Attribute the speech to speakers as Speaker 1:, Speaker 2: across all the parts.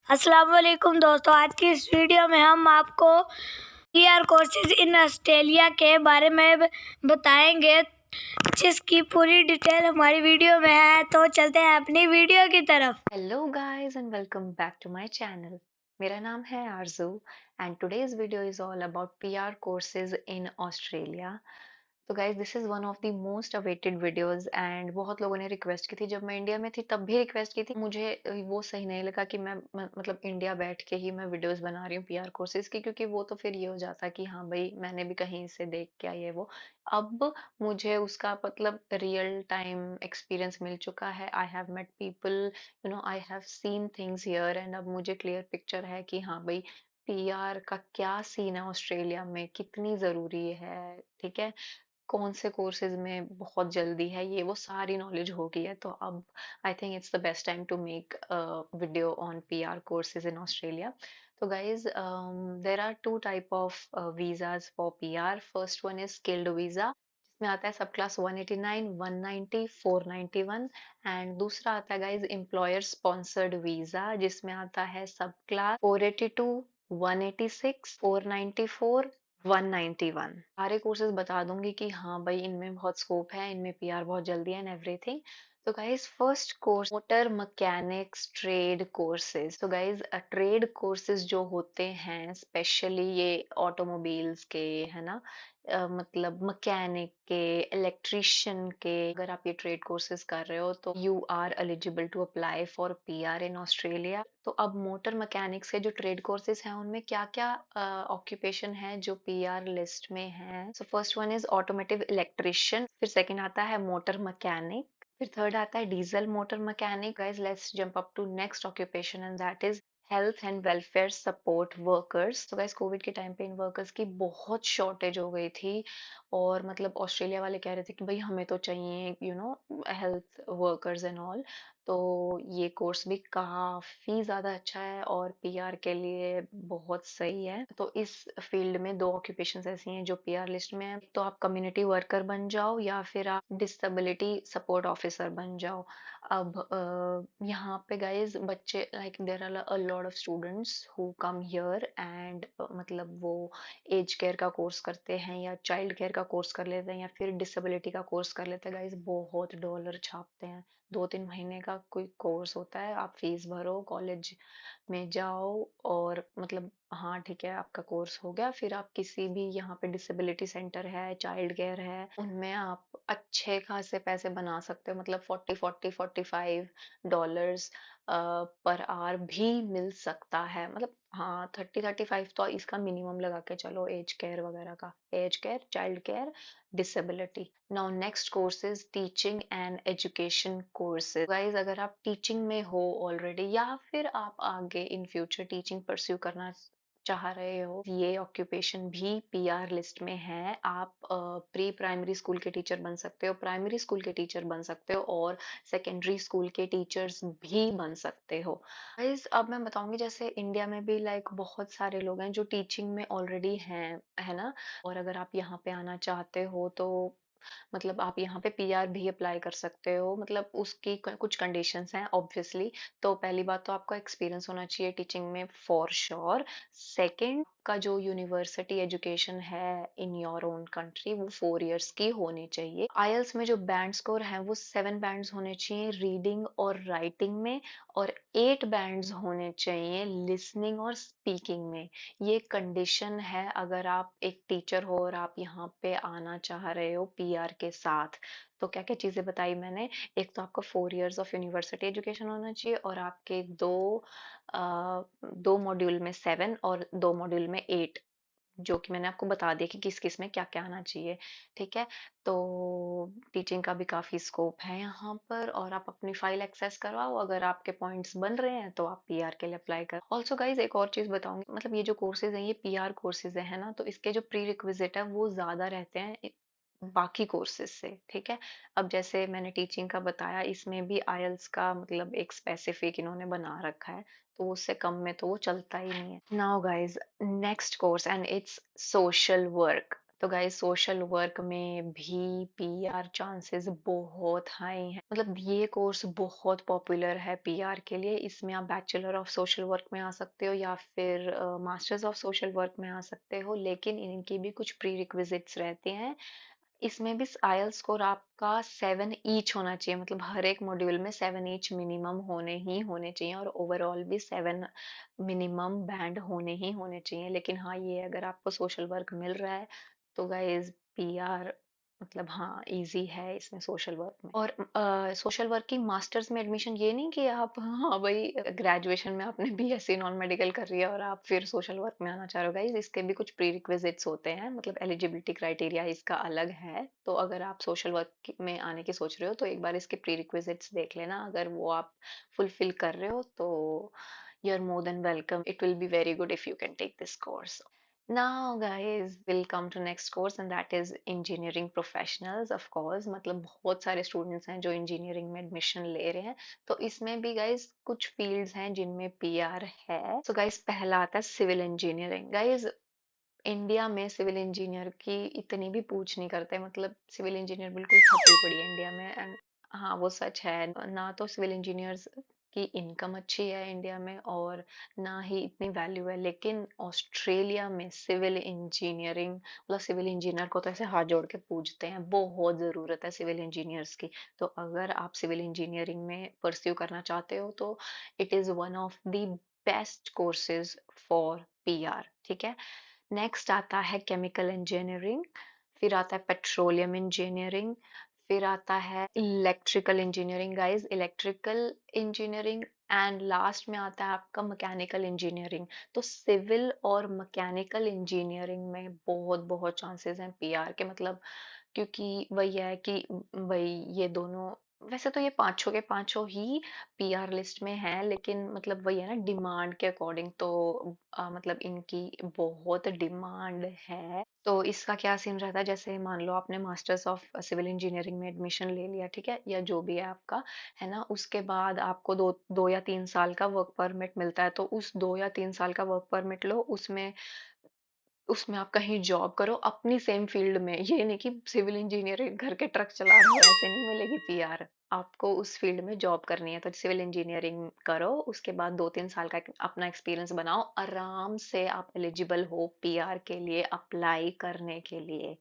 Speaker 1: अस्सलाम वालेकुम दोस्तों, आज की इस वीडियो में हम आपको पीआर कोर्सेज इन ऑस्ट्रेलिया के बारे में बताएंगे, जिसकी पूरी डिटेल हमारी वीडियो में है। तो चलते हैं अपनी वीडियो की तरफ।
Speaker 2: Hello guys and welcome back to my channel. मेरा नाम है आरजू and today's video is all about PR courses in Australia. तो guys this is one of the most awaited videos and बहुत लोगों ने रिक्वेस्ट की थी। जब मैं इंडिया में थी तब भी रिक्वेस्ट की थी। मुझे वो सही नहीं लगा कि मैं मतलब इंडिया बैठ के ही मैं वीडियोस बना रही हूँ पीआर कोर्सेज की, क्योंकि वो तो फिर ये हो जाता कि हाँ भाई मैंने भी कहीं से देख के आई है वो। अब मुझे उसका मतलब रियल टाइम एक्सपीरियंस मिल चुका है। I have met people, I have seen things here and अब मुझे क्लियर पिक्चर है कि हाँ भाई पीआर का क्या सीन है ऑस्ट्रेलिया में, कितनी जरूरी है, ठीक है, कौन से कोर्सेज में बहुत जल्दी है, ये वो सारी नॉलेज हो गई है। तो अब I think it's the best time to make video on PR courses in Australia. तो guys there are two type of visas for PR. First one is skilled visa, जिसमें आता है सब क्लास 189, 190, 491। एंड दूसरा आता है गाइज एम्प्लॉयर स्पॉन्सर्ड वीजा, जिसमें आता है सब क्लास 482, 186, 494, 191। सारे कोर्सेज बता दूंगी कि हाँ भाई इनमें बहुत स्कोप है, इनमें पीआर बहुत जल्दी है एंड एवरीथिंग। तो guys first course motor mechanics trade courses. तो गाइज ट्रेड कोर्सेज जो होते हैं स्पेशली ये ऑटोमोबाइल्स के, है ना, मतलब मैकेनिक के, इलेक्ट्रिशियन के, अगर आप ये ट्रेड कोर्सेज कर रहे हो तो you are eligible to apply for PR in Australia. तो अब मोटर मैकेनिक्स के जो ट्रेड कोर्सेज हैं उनमें क्या क्या ऑक्यूपेशन है जो पीआर लिस्ट में है। So first one is automotive electrician, फिर सेकंड आता है मोटर मैकेनिक, फिर थर्ड आता है diesel motor mechanic. Guys let's jump up to next occupation and that is health and welfare support workers. तो गाइस कोविड के टाइम पे इन वर्कर्स की बहुत शॉर्टेज हो गई थी और मतलब ऑस्ट्रेलिया वाले कह रहे थे कि भाई हमें तो चाहिए हेल्थ वर्कर्स एंड ऑल। तो ये कोर्स भी काफी ज्यादा अच्छा है और पीआर के लिए बहुत सही है। तो इस फील्ड में दो ऑक्यूपेशंस ऐसी हैं जो पीआर लिस्ट में है, तो आप कम्युनिटी वर्कर बन जाओ या फिर आप डिसेबिलिटी सपोर्ट ऑफिसर बन जाओ। अब यहाँ पे गाइज बच्चे like there are a lot of students who come here and मतलब वो एज केयर का कोर्स करते हैं या चाइल्ड केयर का कोर्स कर लेते हैं या फिर डिसेबिलिटी का कोर्स कर लेते हैं। गाइज बहुत डॉलर छापते हैं। 2-3 महीने का कोई कोर्स होता है, आप फीस भरो, कॉलेज में जाओ और मतलब हाँ ठीक है आपका कोर्स हो गया, फिर आप किसी भी यहाँ पे डिसेबिलिटी सेंटर है, चाइल्ड केयर है, उनमें आप अच्छे खासे पैसे बना सकते हो। मतलब 40-45 डॉलर्स पर आवर भी मिल सकता है। मतलब हाँ 30-35 तो इसका मिनिमम लगा के चलो एज केयर वगैरह का, age care, child care, disability. Now next course is teaching and education courses. Guys अगर आप टीचिंग में हो ऑलरेडी या फिर आप आगे इन फ्यूचर टीचिंग परस्यू करना चाह रहे हो, ये ऑक्यूपेशन भी पीआर लिस्ट में है। आप प्री प्राइमरी स्कूल के टीचर बन सकते हो, प्राइमरी स्कूल के टीचर बन सकते हो और सेकेंडरी स्कूल के टीचर्स भी बन सकते हो। गाइस अब मैं बताऊंगी जैसे इंडिया में भी लाइक बहुत सारे लोग हैं जो टीचिंग में ऑलरेडी हैं, है ना, और अगर आप यहाँ पे आना चाहते हो तो मतलब आप यहाँ पे पीआर भी अप्लाई कर सकते हो। मतलब उसकी कुछ कंडीशंस हैं ऑब्वियसली। तो पहली बात तो आपका एक्सपीरियंस होना चाहिए टीचिंग में फॉर श्योर। सेकंड का जो यूनिवर्सिटी एजुकेशन है इन योर ओन कंट्री वो 4 इयर्स की होनी चाहिए। आईएल्स में जो बैंड स्कोर है वो 7 बैंड्स होने चाहिए रीडिंग और राइटिंग में और 8 बैंड्स होने चाहिए लिसनिंग और स्पीकिंग में। ये कंडीशन है अगर आप एक टीचर हो और आप यहाँ पे आना चाह रहे हो पीआर के साथ। तो क्या क्या चीजें बताई मैंने, एक तो आपका 4 इयर्स ऑफ यूनिवर्सिटी एजुकेशन होना चाहिए और आपके दो मॉड्यूल में 7 और 2 मॉड्यूल में 8, जो कि मैंने आपको बता दिया कि किस किस में क्या क्या आना चाहिए, ठीक है। तो टीचिंग का भी काफी स्कोप है यहाँ पर और आप अपनी फाइल एक्सेस करवाओ, अगर आपके पॉइंट्स बन रहे हैं तो आप पीआर के लिए अप्लाई करो। ऑल्सो गाइज एक और चीज बताऊंगी, मतलब ये जो कोर्सेज हैं ये पीआर कोर्सेज है ना, तो इसके जो प्री रिक्विजिट है वो ज्यादा रहते हैं बाकी कोर्सेज से, ठीक है। अब जैसे मैंने टीचिंग का बताया, इसमें भी आईएल्स का मतलब एक स्पेसिफिक इन्होंने बना रखा है, तो उससे कम में तो वो चलता ही नहीं है। Now guys next course and it's social work. तो गाइस सोशल वर्क में भी पीआर चांसेस बहुत हाई हैं। मतलब ये कोर्स बहुत पॉपुलर है पीआर के लिए। इसमें आप बैचलर ऑफ सोशल वर्क में आ सकते हो या फिर मास्टर्स ऑफ सोशल वर्क में आ सकते हो, लेकिन इनकी भी कुछ प्री रिक्विजिट्स रहते हैं। इसमें भी आईएलटीएस स्कोर आपका 7 ईच होना चाहिए, मतलब हर एक मॉड्यूल में 7 ईच मिनिमम होने चाहिए, और ओवरऑल भी 7 मिनिमम बैंड होने ही होने चाहिए। लेकिन हाँ, ये अगर आपको सोशल वर्क मिल रहा है तो गाइस पीआर मतलब हाँ इजी है इसमें सोशल वर्क में। और सोशल वर्क की मास्टर्स में एडमिशन ये नहीं कि आप हाँ भाई ग्रेजुएशन में आपने बीएससी नॉन मेडिकल कर लिया और आप फिर सोशल वर्क में आना चाह रहे हो। गाइस इसके भी कुछ प्री रिक्विजिट्स होते हैं, मतलब एलिजिबिलिटी क्राइटेरिया इसका अलग है। तो अगर आप सोशल वर्क में आने की सोच रहे हो तो एक बार इसके प्री रिक्विजिट्स देख लेना। अगर वो आप फुलफिल कर रहे हो तो you're more than welcome. It will be very good if you can take this course. Now guys, we'll come to next course and that is engineering professionals. Of course, मतलब बहुत सारे students हैं जो engineering में admission ले रहे हैं। तो इसमें भी guys कुछ fields हैं जिनमें पीआर है। So guys पहला आता है civil engineering. Guys इंडिया में सिविल इंजीनियर की इतनी भी पूछ नहीं करते, मतलब सिविल इंजीनियर बिल्कुल ठप्पी पड़ी है इंडिया में। एंड हाँ वो सच है, ना तो सिविल इंजीनियर्स की इनकम अच्छी है इंडिया में और ना ही इतनी वैल्यू है। लेकिन ऑस्ट्रेलिया में सिविल इंजीनियरिंग मतलब सिविल इंजीनियर को तो ऐसे हाथ जोड़ के पूछते हैं, बहुत ज़रूरत है सिविल इंजीनियर्स की। तो अगर आप सिविल इंजीनियरिंग में परस्यू करना चाहते हो तो it is one of the best courses for PR, ठीक है। नेक्स्ट आता है केमिकल इंजीनियरिंग, फिर आता है पेट्रोलियम इंजीनियरिंग, फिर आता है electrical engineering guys, electrical engineering, and last में आता है आपका मैकेनिकल इंजीनियरिंग। तो सिविल और मैकेनिकल इंजीनियरिंग में बहुत बहुत चांसेस हैं पीआर के, मतलब क्योंकि वही है कि वही ये दोनों, वैसे तो ये पांचों के पांचों ही पीआर लिस्ट में है, लेकिन मतलब वही है ना डिमांड के अकॉर्डिंग। तो मतलब इनकी बहुत डिमांड है। तो इसका क्या सीन रहता है, जैसे मान लो आपने मास्टर्स ऑफ सिविल इंजीनियरिंग में एडमिशन ले लिया, ठीक है, या जो भी है आपका, है ना, उसके बाद आपको दो या 3 साल का वर्क परमिट मिलता है। तो उस 2 या 3 साल का वर्क परमिट लो, उसमें उसमें आप कहीं जॉब करो अपनी सेम फील्ड में। ये नहीं कि सिविल इंजीनियर घर के ट्रक चला रहे हो, ऐसे नहीं मिलेगी पीआर। आपको उस फील्ड में जॉब करनी है तो सिविल इंजीनियरिंग करो, उसके बाद 2-3 साल का अपना एक्सपीरियंस बनाओ, आराम से आप एलिजिबल हो पीआर के लिए अप्लाई करने के लिए,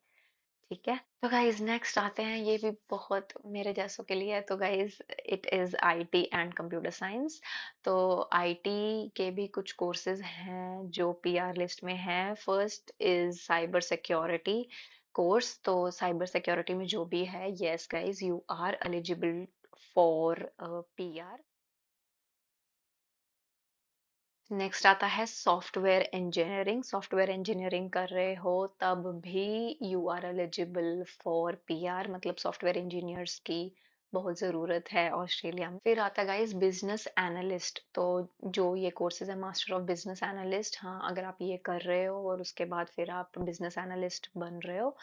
Speaker 2: ठीक है। तो गाइज नेक्स्ट आते हैं, ये भी बहुत मेरे जैसों के लिए है। तो guys it is IT and computer science. तो आईटी के भी कुछ कोर्सेज हैं जो पीआर लिस्ट में हैं। First is cyber security course. तो साइबर सिक्योरिटी में जो भी है, yes guys you are eligible for PR. Next आता है सॉफ्टवेयर इंजीनियरिंग। सॉफ्टवेयर इंजीनियरिंग कर रहे हो तब भी you are eligible for PR, मतलब सॉफ्टवेयर इंजीनियर्स की बहुत ज़रूरत है ऑस्ट्रेलिया में। फिर आता है गाइस बिजनेस एनालिस्ट। तो जो ये कोर्सेज है मास्टर ऑफ बिजनेस एनालिस्ट, हाँ अगर आप ये कर रहे हो और उसके बाद फिर आप बिजनेस एनालिस्ट बन रहे हो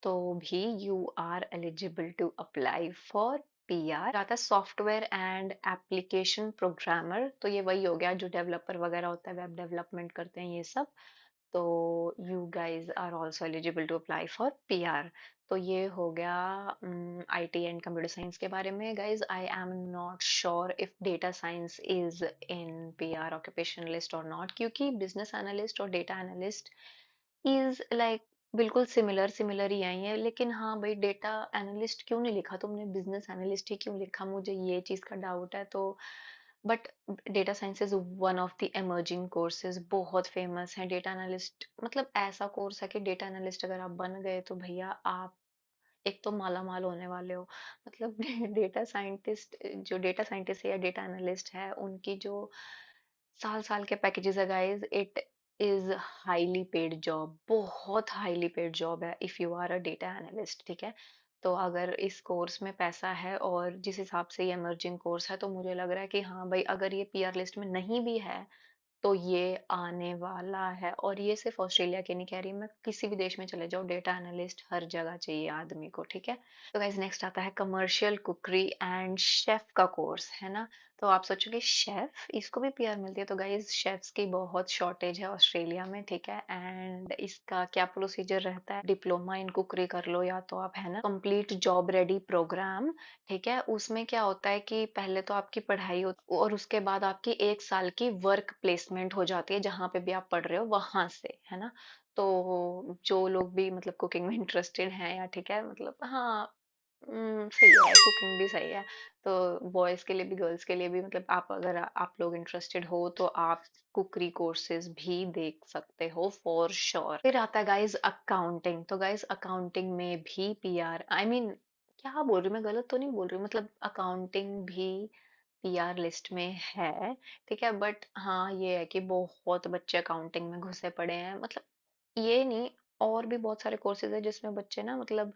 Speaker 2: तो भी you are eligible to apply for PR. आता है सॉफ्टवेयर एंड एप्लीकेशन प्रोग्रामर। तो ये वही हो गया जो डेवलपर वगैरह होता है, वेब डेवलपमेंट करते हैं ये सब। तो you guys are also eligible to apply for PR. तो ये हो गया आईटी एंड कंप्यूटर साइंस के बारे में। Guys I am not sure if data science is in PR occupation list और नॉट, क्योंकि बिजनेस एनालिस्ट और डेटा एनालिस्ट इज लाइक बिल्कुल सिमिलर सिमिलर ही आई है। लेकिन हाँ भाई डेटा एनालिस्ट क्यों नहीं लिखा तुमने, बिजनेस एनालिस्ट ही क्यों लिखा, मुझे ये चीज़ का डाउट है। तो but data science is one of the emerging courses, बहुत फेमस है डेटा एनालिस्ट। मतलब ऐसा कोर्स है कि डेटा एनालिस्ट अगर आप बन गए तो भैया आप एक तो माला माल होने वाले हो। मतलब डेटा साइंटिस्ट, जो डेटा साइंटिस्ट है या डेटा एनालिस्ट है, उनकी जो साल साल के पैकेजेस है guys, it is highly paid job, बहुत हाईली पेड जॉब है if you are a data analyst, ठीक है। तो अगर इस कोर्स में पैसा है और जिस हिसाब से ये इमर्जिंग कोर्स है तो मुझे लग रहा है कि हाँ भाई अगर ये पीआर लिस्ट में नहीं भी है तो ये आने वाला है। और ये सिर्फ ऑस्ट्रेलिया की नहीं कह रही मैं, किसी भी देश में चले जाओ डेटा एनालिस्ट हर जगह चाहिए आदमी को, ठीक है। तो गाइस नेक्स्ट आता है कमर्शियल कुकरी एंड शेफ का कोर्स, है ना। तो आप सोचोगे शेफ इसको भी पीआर मिलती है? तो गाइज शेफ्स की बहुत शॉर्टेज है ऑस्ट्रेलिया में, ठीक है। एंड इसका क्या प्रोसीजर रहता है, डिप्लोमा इन कुकरी कर लो या तो आप, है ना, कंप्लीट जॉब रेडी प्रोग्राम, ठीक है। उसमें क्या होता है कि पहले तो आपकी पढ़ाई होती और उसके बाद आपकी 1 साल की वर्क प्लेसमेंट हो जाती है जहां पे भी आप पढ़ रहे हो वहां से, है ना। तो जो लोग भी मतलब कुकिंग में इंटरेस्टेड हैं या, ठीक है, मतलब हाँ, सही है, कुकिंग भी सही है। तो बॉयज के लिए भी गर्ल्स के लिए भी, मतलब आप अगर आप लोग इंटरेस्टेड हो तो आप कुकरी कोर्सेज भी देख सकते हो फॉर श्योर। फिर आता है गाइस अकाउंटिंग। तो गाइस अकाउंटिंग में भी पीआर, आई मीन क्या बोल रही हूँ मैं, गलत तो नहीं बोल रही हूँ, मतलब अकाउंटिंग भी पीआर लिस्ट में है, ठीक है। बट हाँ ये है कि बहुत बच्चे अकाउंटिंग में घुसे पड़े हैं, मतलब ये नहीं, और भी बहुत सारे कोर्सेज है जिसमें बच्चे ना, मतलब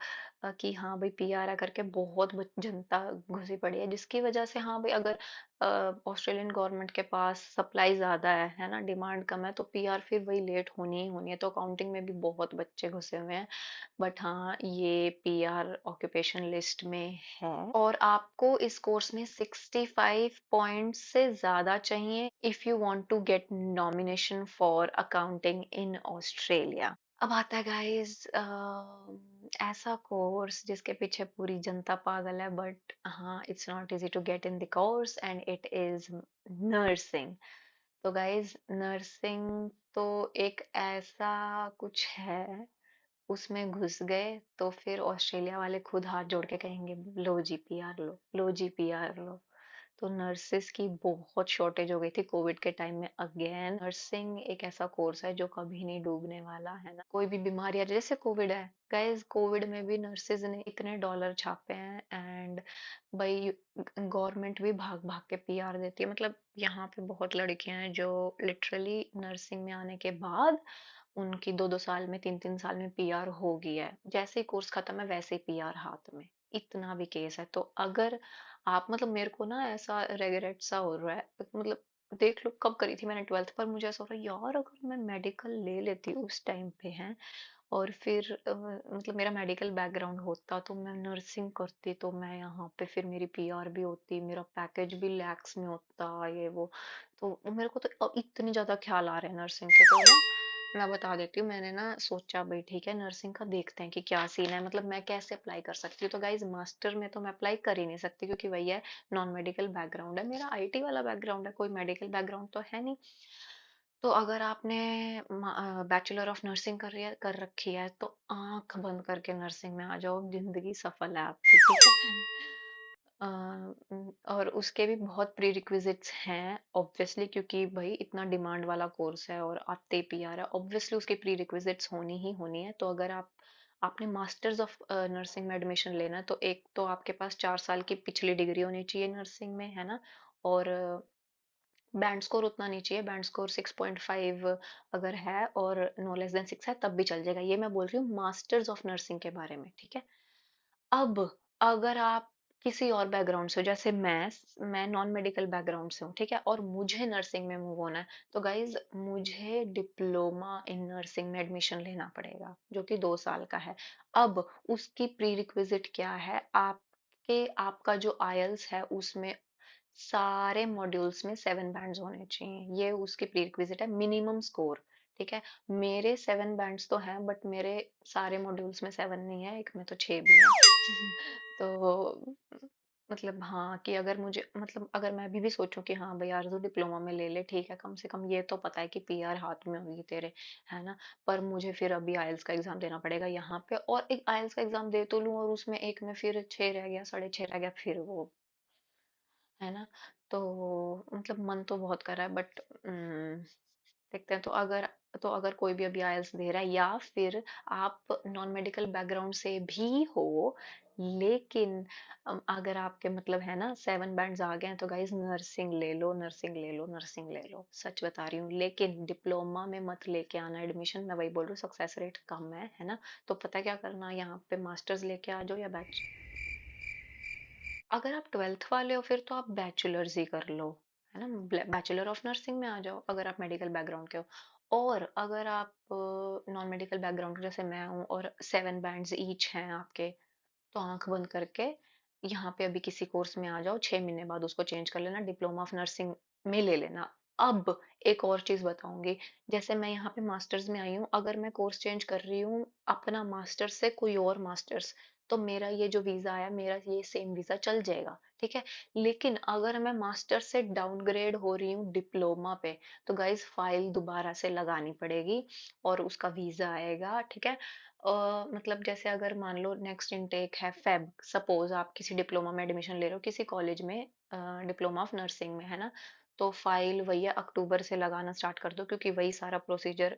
Speaker 2: कि हाँ भाई पीआर है करके बहुत जनता घुसी पड़ी है, जिसकी वजह से हाँ भाई अगर ऑस्ट्रेलियन गवर्नमेंट के पास सप्लाई ज्यादा है ना, डिमांड कम है, तो पीआर फिर वही लेट होनी ही होनी है। तो अकाउंटिंग में भी बहुत बच्चे घुसे हुए हैं, बट हाँ ये पीआर ऑक्यूपेशन लिस्ट में है। और आपको इस कोर्स में 65 पॉइंट्स से ज्यादा चाहिए if you want to get nomination for accounting in Australia. अब आता है गाइस ऐसा कोर्स जिसके पीछे पूरी जनता पागल है, बट हाँ it's not easy to get in the course and it is nursing. तो गाइस नर्सिंग तो एक ऐसा कुछ है, उसमें घुस गए तो फिर ऑस्ट्रेलिया वाले खुद हाथ जोड़ के कहेंगे लो जी पीआर लो, लो जी पीआर लो। तो नर्सेस की बहुत शॉर्टेज हो गई थी कोविड के टाइम में। अगेन नर्सिंग एक ऐसा कोर्स है जो कभी नहीं डूबने वाला, है ना। कोई भी बीमारी आ जाए, जैसे कोविड है गाइस, कोविड में भी नर्सेज ने इतने डॉलर छापे हैं, एंड भाई गवर्नमेंट भी भाग भाग के पीआर देती है। मतलब यहाँ पे बहुत लड़कियां हैं जो लिटरली नर्सिंग में आने के बाद उनकी 2-2 साल में, 3-3 साल में पीआर हो गई है। जैसे ही कोर्स खत्म है वैसे ही पीआर हाथ में, इतना भी केस है। तो अगर आप, मतलब मेरे को ना ऐसा रेगरेट सा हो रहा है, मतलब देख लो कब करी थी मैंने 12th, पर मुझे ऐसा हो रहा है यार अगर मैं मेडिकल ले लेती उस टाइम पे है, और फिर मतलब मेरा मेडिकल बैकग्राउंड होता तो मैं नर्सिंग करती, तो मैं यहाँ पे फिर मेरी पीआर भी होती, मेरा पैकेज भी लैक्स में होता, ये वो। तो मेरे को तो इतने ज्यादा ख्याल आ रहे हैं नर्सिंग के, तो ना मैं बता देती हूँ, मैंने ना सोचा भाई ठीक है नर्सिंग का देखते हैं कि क्या सीन है, मतलब मैं कैसे अप्लाई कर सकती हूँ। तो गाइज मास्टर में तो मैं अप्लाई कर ही नहीं सकती क्योंकि वही है, नॉन मेडिकल बैकग्राउंड है मेरा, आईटी वाला बैकग्राउंड है, कोई मेडिकल बैकग्राउंड तो है नहीं। तो अगर आपने बैचलर ऑफ नर्सिंग कर रखी है तो आंख बंद करके नर्सिंग में आ जाओ, जिंदगी सफल है आपकी, ठीक है। और उसके भी बहुत प्री रिक्विजिट्स हैं ऑब्वियसली, क्योंकि भाई इतना डिमांड वाला कोर्स है और आते पीआर है, ऑब्वियसली उसकी प्री रिक्विजिट्स होनी ही होनी है। तो अगर आपने मास्टर्स ऑफ नर्सिंग में एडमिशन लेना है तो एक तो आपके पास 4 साल की पिछली डिग्री होनी चाहिए नर्सिंग में, है ना। और बैंड स्कोर उतना नहीं चाहिए, बैंड स्कोर 6.5 अगर है और नो लेस देन 6 है तब भी चल जाएगा। ये मैं बोल रही हूँ मास्टर्स ऑफ नर्सिंग के बारे में, ठीक है। अब अगर आप किसी और बैकग्राउंड से हो, जैसे मैं नॉन मेडिकल बैकग्राउंड से हूँ, ठीक है, और मुझे नर्सिंग में मूव होना है, तो गाइज मुझे डिप्लोमा इन नर्सिंग में एडमिशन लेना पड़ेगा जो कि 2 साल का है। अब उसकी प्री रिक्विजिट क्या है, आपका जो आयल्स है उसमें सारे मॉड्यूल्स में 7 बैंड्स होने चाहिए, ये उसकी प्रीरिक्विजिट है, मिनिमम स्कोर, ठीक है। मेरे 7 बैंड्स तो हैं बट मेरे सारे मॉड्यूल्स में 7 नहीं है, एक में तो 6 भी है। तो मतलब हाँ कि अगर मुझे, मतलब अगर मैं अभी भी सोचूं कि हाँ भाई आरजू डिप्लोमा में ले ले, ठीक है, कम से कम ये तो पता है कि पीआर हाथ में होगी तेरे, है ना। पर मुझे फिर अभी आइल्स का एग्जाम देना पड़ेगा यहाँ पे, और एक आइल्स का एग्जाम दे तो लूं और उसमें एक में फिर 6 रह गया, 6.5 रह गया, फिर वो, है ना। तो मतलब मन तो बहुत कर रहा है, बट देखते हैं। तो अगर कोई भी अभी आइल्स दे रहा है या फिर आप नॉन मेडिकल बैकग्राउंड से भी हो, लेकिन अगर आपके मतलब है ना 7 बैंड्स आ गए हैं, तो गाइज नर्सिंग ले लो, नर्सिंग ले लो, नर्सिंग ले लो, सच बता रही हूँ। लेकिन डिप्लोमा में मत लेके आना एडमिशन, मैं वही बोल रही हूँ, सक्सेस रेट कम है ना। तो पता है क्या करना, यहाँ पे मास्टर्स लेके आ जाओ या बैच, अगर आप 12th वाले हो फिर तो आप बैचलर्स ही कर लो, है ना, बैचलर ऑफ नर्सिंग में आ जाओ अगर आप मेडिकल बैकग्राउंड के हो। और अगर आप नॉन मेडिकल बैकग्राउंड जैसे मैं हूँ और 7 बैंड्स ईच हैं आपके, तो आंख बंद करके यहाँ पे अभी किसी कोर्स में आ जाओ, 6 महीने बाद उसको चेंज कर लेना, डिप्लोमा ऑफ नर्सिंग में ले लेना। अब एक और चीज बताऊंगी, जैसे मैं यहाँ पे मास्टर्स में आई हूँ, अगर मैं कोर्स चेंज कर रही हूँ अपना मास्टर्स से कोई और मास्टर्स, तो मेरा ये जो वीजा आया, मेरा ये सेम वीजा चल जाएगा, ठीक है। लेकिन अगर मैं मास्टर्स से डाउनग्रेड हो रही हूँ डिप्लोमा पे, तो गाइज फाइल दोबारा से लगानी पड़ेगी और उसका वीजा आएगा, ठीक है। मतलब जैसे अगर मान लो नेक्स्ट इनटेक है फेब, सपोज आप किसी डिप्लोमा में एडमिशन ले रहे हो किसी कॉलेज में, डिप्लोमा ऑफ नर्सिंग में, है ना। तो फाइल वही है, अक्टूबर से लगाना स्टार्ट कर दो, क्योंकि वही सारा प्रोसीजर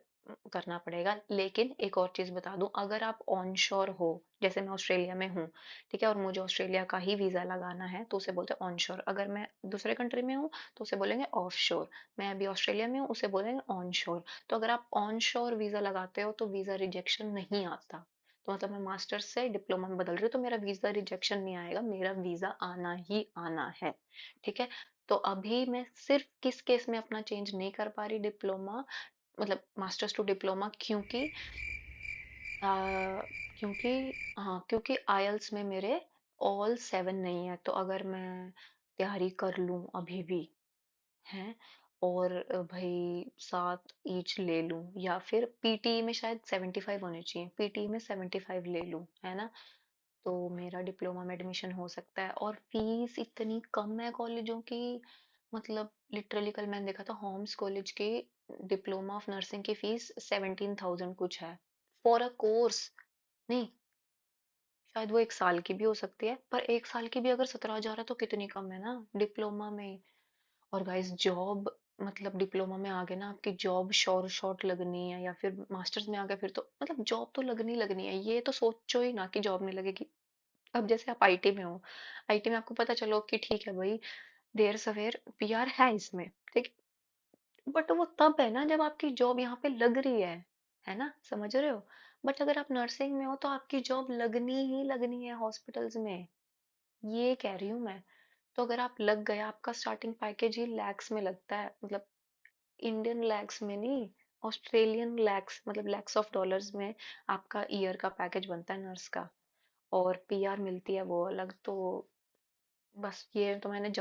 Speaker 2: करना पड़ेगा। लेकिन एक और चीज बता दूं, अगर आप ऑन शोर हो, जैसे मैं ऑस्ट्रेलिया में हूँ, ठीक है, और मुझे ऑस्ट्रेलिया का ही वीजा लगाना है, तो उसे बोलते हैं ऑन शोर। अगर मैं दूसरे कंट्री में हूँ तो उसे बोलेंगे ऑफ शोर। मैं अभी ऑस्ट्रेलिया में हूँ, उसे बोलेंगे ऑन शोर। तो अगर आप ऑन शोर वीजा लगाते हो तो वीजा रिजेक्शन नहीं आता। तो मतलब मैं मास्टर्स से डिप्लोमा में बदल रही हूँ तो मेरा वीजा रिजेक्शन नहीं आएगा, मेरा वीजा आना ही आना है, ठीक है। तो अभी मैं सिर्फ किस केस में अपना चेंज नहीं कर पा रही डिप्लोमा, मतलब मास्टर्स टू डिप्लोमा, क्योंकि हाँ, क्योंकि आईएलटीएस में मेरे ऑल 7 नहीं है। तो अगर मैं तैयारी कर लूं अभी भी, हैं, और भाई 7 ईच ले लूं, या फिर पीटी में शायद 75 होने चाहिए, पीटी में 75 ले लूं, है ना, तो मेरा डिप्लोमा में एडमिशन हो सकता है। और फीस इतनी कम है कॉलेजों की, मतलब लिटरली कल मैंने देखा था होम्स कॉलेज की डिप्लोमा ऑफ नर्सिंग की फीस 17,000 कुछ है, फॉर अ कोर्स। नहीं, शायद वो 1 साल की भी हो सकती है, पर 1 साल की भी अगर 17,000 है तो कितनी कम है ना डिप्लोमा में। और गाइस जॉब, मतलब डिप्लोमा में आ गए ना, आपकी जॉब शॉर्ट लगनी है, या फिर मास्टर्स में आ गए फिर तो मतलब जॉब तो लगनी है, ये तो सोचो ही ना कि जॉब नहीं लगेगी। अब जैसे आप आईटी में हो, आईटी में आपको पता चलो कि ठीक है भाई, देर सवेर पीआर है इसमें, ठीक, बट वो तब है ना जब आपकी जॉब यहाँ पे लग रही है ना, समझ रहे हो। बट अगर आप नर्सिंग में हो तो आपकी जॉब लगनी ही लगनी है हॉस्पिटल्स में, ये कह रही हूँ मैं। तो अगर आप लग गए, आपका स्टार्टिंग पैकेज ही लैक्स में लगता है, मतलब इंडियन लैक्स में नहीं, ऑस्ट्रेलियन लैक्स, मतलब लैक्स ऑफ डॉलर्स में आपका ईयर का पैकेज बनता है नर्स का, और पीआर मिलती है वो अलग। तो बस ये तो मैंने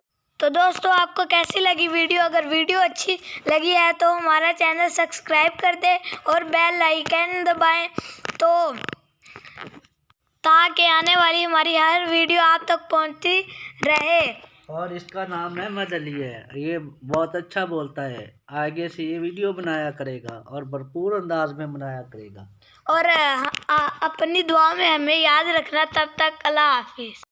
Speaker 1: तो दोस्तों आपको कैसी लगी वीडियो? अगर वीडियो अच्छी लगी है तो हमारा चैनल सब्सक्राइब कर दें और बेल आइकन दबाएं, तो ताकि आने वाली हमारी हर वीडियो आप तक पहुंचती रहे।
Speaker 3: और इसका नाम है मदली है, ये बहुत अच्छा बोलता है, आगे से ये वीडियो बनाया करेगा और भरपूर अंदाज में बनाया करेगा।
Speaker 1: और अपनी दुआ में हमें याद रखना। तब तक अल्लाह हाफिज।